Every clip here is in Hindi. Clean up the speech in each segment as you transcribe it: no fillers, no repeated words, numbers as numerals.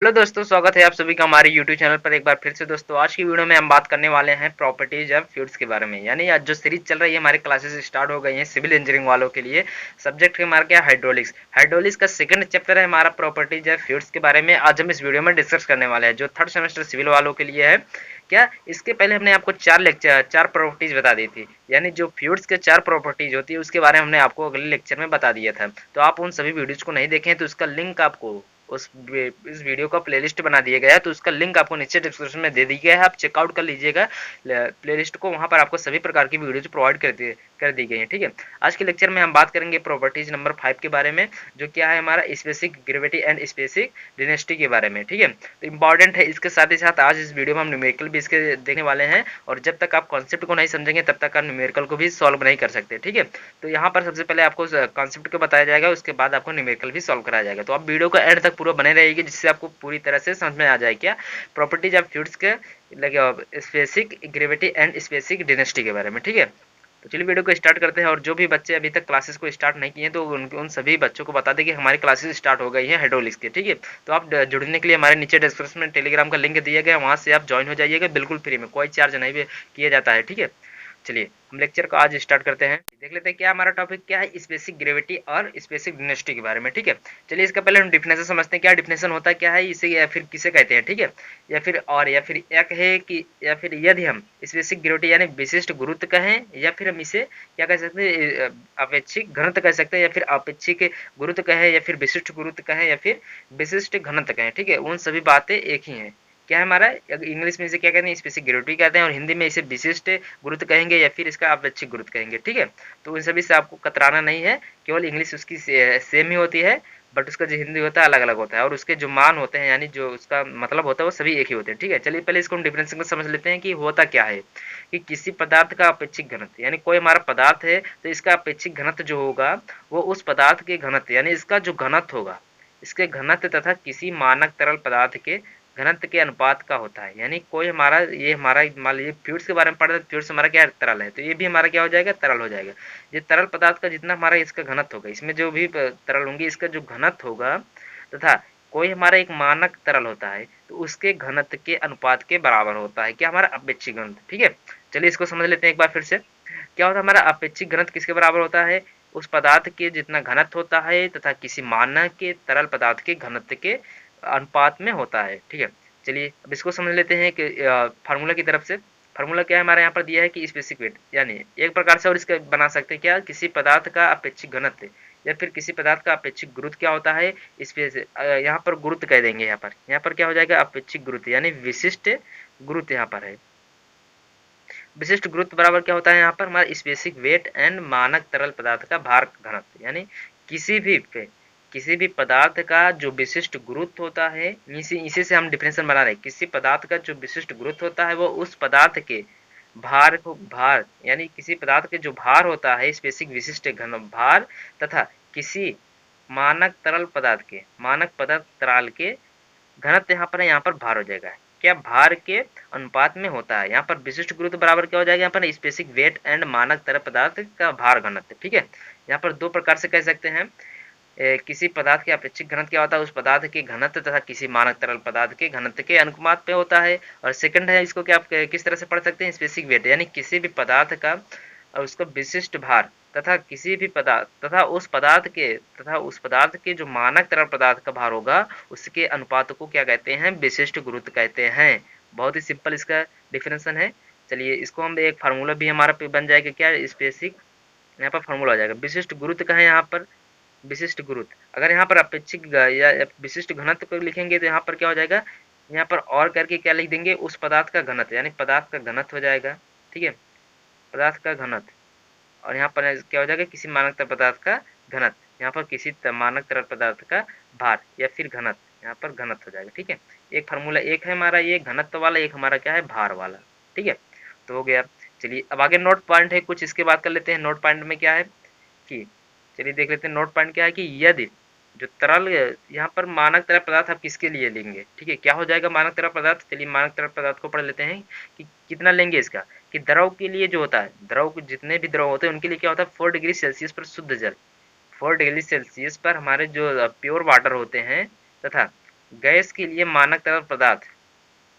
हेलो दोस्तों, स्वागत है आप सभी का हमारे यूट्यूब चैनल पर एक बार फिर से। दोस्तों, आज की वीडियो में हम बात करने वाले हैं प्रॉपर्टीज ऑफ फ्लूइड्स के बारे में। यानी आज जो सीरीज चल रही है, हमारी क्लासेस स्टार्ट हो गई हैं सिविल इंजीनियरिंग वालों के लिए। सब्जेक्ट हमारा क्या है? हाइड्रोलिक्स। हाइड्रोलिक्स का सेकंड चैप्टर है हमारा प्रॉपर्टीज ऑफ फ्लूइड्स के बारे में। आज हम इस वीडियो में डिस्कस करने वाले हैं, जो थर्ड सेमेस्टर सिविल वालों के लिए है। क्या इसके पहले हमने आपको चार प्रॉपर्टीज बता दी थी, यानी जो फ्लूइड्स के चार प्रॉपर्टीज होती है उसके बारे में हमने आपको अगले लेक्चर में बता दिया था। तो आप उन सभी वीडियोज को नहीं देखें तो उसका लिंक आपको इस वीडियो का प्लेलिस्ट बना दिया गया है, तो उसका लिंक आपको नीचे डिस्क्रिप्शन में दे दी गया है। आप चेकआउट कर लीजिएगा प्लेलिस्ट को, वहां पर आपको सभी प्रकार की वीडियोज प्रोवाइड कर दी गई है। ठीक है, आज के लेक्चर में हम बात करेंगे प्रॉपर्टीज नंबर 5 के बारे में, जो क्या है हमारा specific gravity and specific density के बारे में। ठीक है, तो इंपॉर्टेंट है। इसके साथ ही साथ आज इस वीडियो में हम न्यूमेरिकल भी इसके देखने वाले हैं, और जब तक आप कॉन्सेप्ट को नहीं समझेंगे तब तक आप न्यूमेरिकल को भी सॉल्व नहीं कर सकते। ठीक है, तो यहाँ पर सबसे पहले आपको कॉन्सेप्ट को बताया जाएगा, उसके बाद आपको न्यूमेरिकल भी सॉल्व कराया जाएगा। तो आप वीडियो को एंड तक पूरा बने रहेगी, जिससे आपको पूरी तरह से समझ में आ जाए क्या प्रॉपर्टीज ऑफ फ्लूइड्स के लगे specific gravity and specific density के बारे में। ठीक है, तो चलिए वीडियो को स्टार्ट करते हैं। और जो भी बच्चे अभी तक क्लासेस को स्टार्ट नहीं किए तो उन सभी बच्चों को बता दें कि हमारी क्लासेस स्टार्ट हो गई है हाइड्रोलिक्स के। ठीक है, तो आप जुड़ने के लिए हमारे नीचे डिस्क्रिप्शन में टेलीग्राम का लिंक दिया गया है, वहां से आप ज्वाइन हो जाइएगा, बिल्कुल फ्री में, कोई चार्ज नहीं किया जाता है। ठीक है, चलिए हम लेक्चर को आज स्टार्ट करते हैं। देख लेते हैं क्या हमारा टॉपिक क्या है, स्पेसिफिक ग्रेविटी और स्पेसिफिक डेंसिटी के बारे में। ठीक है, चलिए इसका पहले हम डिफिनेशन समझते हैं, क्या डिफिनेशन होता है, क्या है इसे, या फिर किसे कहते हैं। ठीक है, या फिर एक है कि, या फिर यदि हम स्पेसिफिक ग्रेविटी यानी विशिष्ट गुरुत्व कहें, या फिर हम इसे क्या कह सकते हैं, अपेक्षिक घनत्व कह सकते हैं, या फिर अपेक्षिक गुरुत्व कहें, या फिर विशिष्ट गुरुत्व कहें, या फिर विशिष्ट घनत्व कहें। ठीक है, उन सभी बातें एक ही हैं। क्या है हमारा, इंग्लिश में इसे क्या कहते हैं, स्पेसिफिक ग्रेविटी कहते हैं, और हिंदी में इसे विशिष्ट गुरुत्व कहेंगे, या फिर इसका अपेक्षिक गुरुत्व कहेंगे। ठीक है, तो इन सभी से आपको कतराना नहीं है, केवल इंग्लिश उसकी सेम ही होती है, बट उसका जो हिंदी होता है अलग अलग होता है, और उसके जो मान होते हैं यानी जो उसका मतलब होता है वो सभी एक ही होते हैं। ठीक है, चलिए पहले इसको हम डिफरेंस को समझ लेते हैं कि होता क्या है। कि किसी पदार्थ का अपेक्षिक घनत्व, यानी कोई हमारा पदार्थ है तो इसका अपेक्षिक घनत्व जो होगा वो उस पदार्थ के घनत्व, यानी इसका जो घनत्व होगा, इसके घनत्व तथा किसी मानक तरल पदार्थ के घनत्व के अनुपात का होता है। यानी कोई हमारा, ये हमारा मान लीजिए फ्लूइड्स के बारे में पढ़ रहे हैं, फ्लूइड्स हमारा क्या है, तरल है, तो ये भी हमारा क्या हो जाएगा, तरल हो जाएगा। ये तरल पदार्थ का जितना हमारा इसका घनत्व होगा, इसमें जो भी तरल होंगे इसका जो घनत्व होगा, तथा कोई हमारा एक मानक तरल होता है तो उसके घनत्व के अनुपात के बराबर होता है क्या, हमारा अपेक्षिक घनत्व। ठीक है, चलिए इसको समझ लेते हैं एक बार फिर से। क्या होता है हमारा अपेक्षिक घनत्व, किसके बराबर होता है, उस पदार्थ के जितना घनत्व होता है तथा किसी मानक के तरल पदार्थ के घनत्व के अनुपात में होता है। ठीक है, चलिए अब इसको समझ लेते हैं कि फार्मूला की तरफ से। फार्मूला क्या है हमारे यहाँ पर दिया है कि स्पेसिफिक वेट, यानी एक प्रकार से और इसका बना सकते हैं क्या, किसी पदार्थ का अपेक्षिक घनत्व या फिर किसी पदार्थ का अपेक्षिक गुरुत्व क्या होता है, स्पेस यहाँ पर गुरुत्व कह देंगे। यहाँ पर क्या हो जाएगा, अपेक्षिक गुरुत्व, यानी विशिष्ट गुरुत्व यहाँ पर है। विशिष्ट गुरुत्व बराबर क्या होता है यहाँ पर हमारा स्पेसिफिक वेट एंड मानक तरल पदार्थ का भार घनत्व। यानी किसी भी किसी भी पदार्थ का जो विशिष्ट गुरुत्व होता है, इसी से हम डिफरेंशियल बना रहे हैं। किसी पदार्थ का जो विशिष्ट गुरुत्व होता है वो उस पदार्थ के भार यानी किसी पदार्थ के जो भार होता है, स्पेसिफिक विशिष्ट घन भार, तथा किसी मानक पदार्थ तराल के घनत्व यहाँ पर भार हो जाएगा, क्या भार के अनुपात में होता है। यहाँ पर विशिष्ट गुरुत्व बराबर क्या हो जाएगा, यहाँ पर स्पेसिफिक वेट एंड मानक तरल पदार्थ का भार घनत्व। ठीक है, यहाँ पर दो प्रकार से कह सकते हैं। किसी पदार्थ के अपेक्षिक घनत्व क्या होता है, उस पदार्थ के घनत्व तथा किसी मानक तरल पदार्थ के घनत्व के अनुपात पे होता है। और सेकंड है, इसको क्या आप किस तरह से पढ़ सकते हैं, स्पेसिफिक वेट, यानी किसी भी पदार्थ का और उसका विशिष्ट भार तथा किसी भी पदार्थ तथा उस पदार्थ के जो मानक तरल पदार्थ का भार होगा उसके अनुपात को क्या कहते हैं, विशिष्ट गुरुत्व कहते हैं। बहुत ही सिंपल इसका डिफिनेशन है। चलिए इसको हम एक फार्मूला भी हमारा पे बन जाएगा, क्या स्पेसिफिक, यहाँ पर फार्मूला आ जाएगा विशिष्ट गुरुत्व का है। यहाँ पर विशिष्ट गुरुत्व, अगर यहाँ पर अपेक्षिक या विशिष्ट घनत्व को लिखेंगे तो यहाँ पर क्या हो जाएगा, यहाँ पर और करके क्या लिख देंगे, उस पदार्थ का घनत्व, यानी पदार्थ का घनत्व हो जाएगा। ठीक है, पदार्थ का घनत्व, और यहाँ पर क्या हो जाएगा, किसी मानक तरल पदार्थ का घनत्व, यहाँ पर किसी मानक तरल पदार्थ का भार या फिर घनत्व, यहाँ पर घनत्व हो जाएगा। ठीक है, एक फार्मूला एक है हमारा ये घनत्व वाला, एक हमारा क्या है, भार वाला। ठीक है, तो हो गया। चलिए अब आगे नोट पॉइंट है कुछ, इसके बात कर लेते हैं। नोट पॉइंट में क्या है कि, चलिए देख लेते हैं नोट पॉइंट क्या है कि यदि जो तरल, यहाँ पर मानक तरल पदार्थ आप किसके लिए लेंगे, ठीक है, क्या हो जाएगा मानक तरल पदार्थ। चलिए मानक तरल पदार्थ को पढ़ लेते हैं कि कितना लेंगे इसका, कि द्रव के लिए जो होता है, द्रव जितने भी द्रव होते हैं उनके लिए क्या होता है, 4 डिग्री सेल्सियस पर शुद्ध जल, 4 डिग्री सेल्सियस पर हमारे जो प्योर वाटर होते हैं, तथा गैस के लिए मानक तरल पदार्थ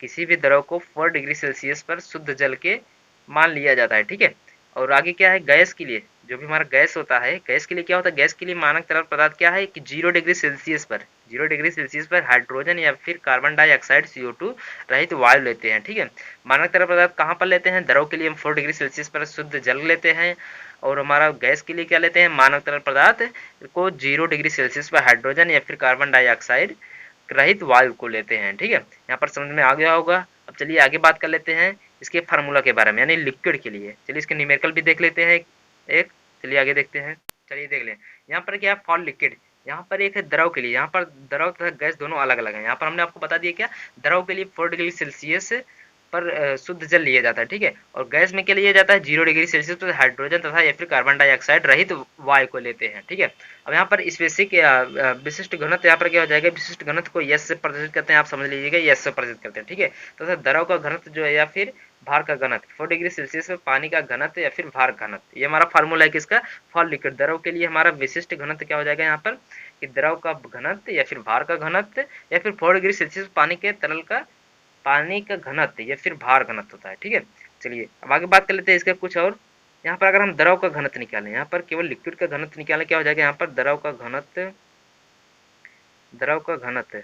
किसी भी द्रव को 4 डिग्री सेल्सियस पर शुद्ध जल के मान लिया जाता है, ठीक है। और आगे क्या है, गैस के लिए जो भी हमारा गैस होता है, गैस के लिए क्या होता है, गैस के लिए मानक तरल पदार्थ क्या है कि 0 डिग्री सेल्सियस पर हाइड्रोजन या फिर कार्बन डाइऑक्साइड CO2 रहित वायु लेते हैं, ठीक है। मानक तरल पदार्थ कहाँ पर लेते हैं, द्रव के लिए हम 4 डिग्री सेल्सियस पर शुद्ध जल लेते हैं, और हमारा गैस के लिए क्या लेते हैं, मानक तरल पदार्थ को 0 डिग्री सेल्सियस पर हाइड्रोजन या फिर कार्बन डाइऑक्साइड रहित वायु को लेते हैं, ठीक है। यहाँ पर समझ में आ गया होगा। अब चलिए आगे बात कर लेते हैं इसके फार्मूला के बारे में, यानी लिक्विड के लिए। चलिए इसके न्यूमेरिकल भी देख लेते हैं एक। चलिए आगे देखते हैं। चलिए देख लें यहाँ पर क्या है, फॉर लिक्विड। यहाँ पर एक है द्रव के लिए, यहाँ पर द्रव तथा गैस दोनों अलग अलग है। यहाँ पर हमने आपको बता दिया क्या, द्रव के लिए 4 डिग्री सेल्सियस पर शुद्ध जल लिया जाता है, ठीक है। और गैस में क्या लिया जाता है, 0 डिग्री सेल्सियस पर हाइड्रोजन तथा या फिर कार्बन डाइऑक्साइड रहित वायु को लेते हैं, ठीक है। अब यहाँ पर स्पेसिफिक विशिष्ट घनत्व यहाँ पर क्या हो जाएगा, विशिष्ट घनत्व को यस से प्रदर्शित करते हैं, आप समझ लीजिएगा यस से प्रदर्शित करते हैं, ठीक है। तथा द्रव का घनत्व जो है या फिर भार का घनत्व 4 डिग्री सेल्सियस में पानी का घनत्व या फिर भार घनत्व, ये हमारा फार्मूला है किसका, फॉर लिक्विड। द्रव के लिए हमारा विशिष्ट घनत्व क्या हो जाएगा यहाँ पर कि द्रव का घनत्व या फिर भार का घनत्व या फिर 4 डिग्री सेल्सियस पानी के तरल का पानी का घनत्व या फिर भार घनत्व होता है, ठीक है। चलिए अब आगे बात कर लेते हैं इसका कुछ और। यहाँ पर अगर हम द्रव का घनत्व निकालें, यहाँ पर केवल लिक्विड का घनत्व निकालें, क्या हो जाएगा यहाँ पर द्रव का घनत्व, द्रव का घनत्व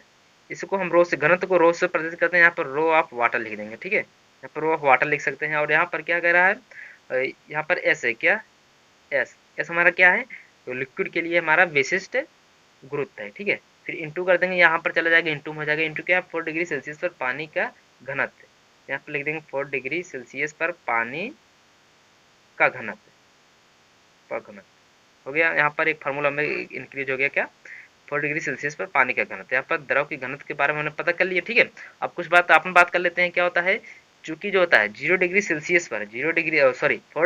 इसको हम रो से, घनत्व को रो से प्रदर्शित करते हैं, यहाँ पर रो ऑफ वाटर लिख देंगे, ठीक है। यहाँ पर रो ऑफ वाटर लिख सकते हैं। और यहाँ पर क्या कह रहा है, यहाँ पर एस है, क्या एस, एस हमारा क्या है, तो लिक्विड के लिए हमारा विशिष्ट गुरुत्व है, ठीक है। फिर इंटू कर देंगे, यहाँ पर चला जाएगा इंटू में हो जाएगा, इंटू क्या है 4 डिग्री सेल्सियस पर पानी का घनत्व, यहाँ पर लिख देंगे 4 डिग्री सेल्सियस पर पानी का घनत्व, पर घनत्व हो गया। यहाँ पर एक फार्मूला में इंक्रीज हो गया, क्या 4 डिग्री सेल्सियस पर पानी का घनत्व। यहाँ पर द्रव की घनत्व के बारे में हमने पता कर लिया, ठीक है। अब कुछ बात अपन बात कर लेते हैं, क्या होता है, चूंकि जो होता है 0 डिग्री सेल्सियस पर 4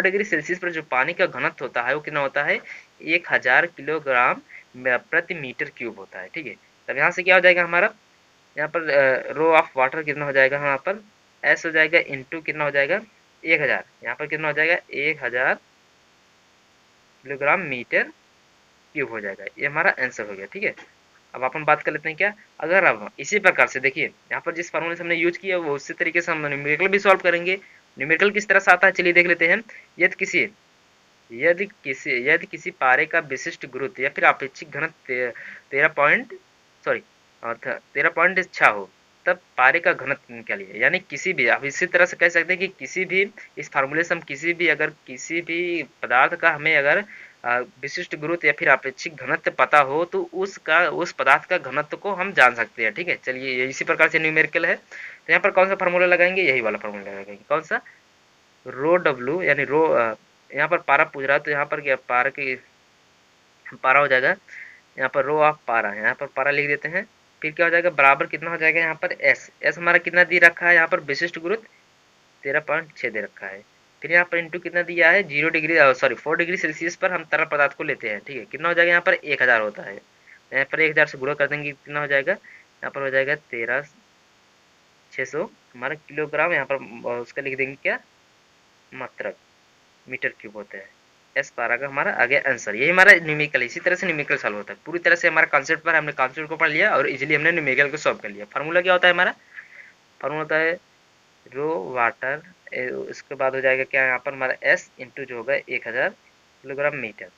डिग्री सेल्सियस पर जो पानी का घनत्व होता है वो कितना होता है, 1000 किलोग्राम प्रति मीटर क्यूब होता है, ठीक है। तब यहाँ से क्या हो जाएगा हमारा, यहाँ पर रो ऑफ वाटर कितना हो जाएगा, यहाँ पर एस हो जाएगा इंटू कितना हो जाएगा 1000, यहाँ पर कितना हो जाएगा 1000 किलोग्राम मीटर क्यूब हो जाएगा। ये हमारा आंसर हो गया, ठीक है। अब अपन बात कर लेते हैं क्या, अगर अब इसी प्रकार से देखिए यहाँ पर जिस फार्मूले से हमने यूज किया वो उसी तरीके से हम न्यूमेरिकल भी सॉल्व करेंगे। न्यूमेरिकल किस तरह से आता है, चलिए देख लेते हैं। यदि किसी पारे का विशिष्ट गुरुत्व या फिर अपेक्षित घनत्व 13.6 हो, तब पारे का घनत्व निकालिए। यानी किसी भी, आप इसी तरह से कह सकते हैं कि किसी भी, इस फार्मूले से हम किसी भी, अगर किसी भी पदार्थ का हमें अगर विशिष्ट गुरुत्व या फिर अपेक्षित घनत्व पता हो तो उस पदार्थ का घनत्व को हम जान सकते हैं, ठीक है। चलिए इसी प्रकार से न्यूमेरिकल है, तो यहाँ पर कौन सा फार्मूला लगाएंगे, यही वाला फार्मूला लगाएंगे, कौन सा, रो डब्ल्यू, यानी रो, यहाँ पर पारा पूछ रहा है तो यहाँ पर क्या पारा की पारा हो जाएगा, यहाँ पर रो ऑफ पारा है, यहाँ पर पारा लिख देते हैं। फिर क्या हो जाएगा, बराबर कितना हो जाएगा यहाँ पर एस, एस हमारा कितना दे रखा है, यहाँ पर विशिष्ट गुरुत्व 13.6 दे रखा है। फिर यहाँ पर इंटू कितना दिया है, 4 डिग्री सेल्सियस पर हम तरल पदार्थ को लेते हैं, ठीक है। कितना हो जाएगा यहाँ पर 1000 होता है, यहाँ पर 1000 से गुणा कर देंगे, कितना हो जाएगा, यहाँ पर हो जाएगा 13600 हमारा किलोग्राम, यहाँ पर उसका लिख देंगे क्या, मात्रक मीटर क्यूब होता है। एस पारा का हमारा आ गया आंसर। यही हमारा न्यूमेरिकल, इसी तरह से न्यूमेरिकल सॉल्व होता है। पूरी तरह से हमारा कॉन्सेप्ट पर हमने कॉन्सेप्ट को पढ़ लिया और इजीली हमने न्यूमेरिकल को सॉल्व कर लिया। फार्मूला क्या होता है हमारा, फार्मूला होता है रो वाटर, उसके बाद हो जाएगा क्या यहाँ पर हमारा एस इंटू जो होगा 1000 किलोग्राम मीटर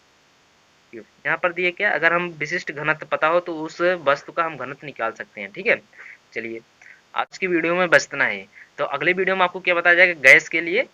क्यूब। यहाँ पर दिए क्या, अगर हम विशिष्ट घनत्व पता हो तो उस वस्तु का हम घनत्व निकाल सकते हैं, ठीक है। चलिए आज की वीडियो में बस इतना ही, तो अगले वीडियो में आपको क्या बताया जाएगा, गैस के लिए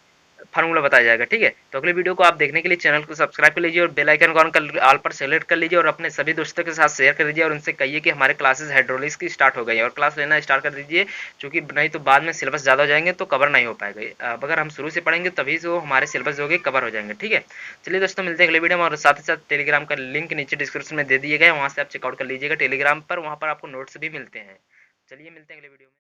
फार्मूला बताया जाएगा, ठीक है। तो अगले वीडियो को आप देखने के लिए चैनल को सब्सक्राइब कर लीजिए और बेल आइकन को ऑन कर ऑल पर सेलेक्ट कर लीजिए और अपने सभी दोस्तों के साथ शेयर कर दीजिए और उनसे कहिए कि हमारे क्लासेस हाइड्रोलिक्स की स्टार्ट हो गई है और क्लास लेना स्टार्ट कर दीजिए, क्योंकि नहीं तो बाद में सिलेबस ज़्यादा हो जाएंगे तो कवर नहीं हो पाएगा। अब अगर हम शुरू से पढ़ेंगे तभी से वो हमारे सिलेबस जो कवर हो जाएंगे, ठीक है। चलिए दोस्तों मिलते हैं अगले वीडियो में, और साथ ही साथ टेलीग्राम का लिंक नीचे डिस्क्रिप्शन में दे दिए गए, वहाँ से आप चेकआउट कर लीजिएगा टेलीग्राम पर, वहाँ पर आपको नोट्स भी मिलते हैं। चलिए मिलते हैं अगले वीडियो में।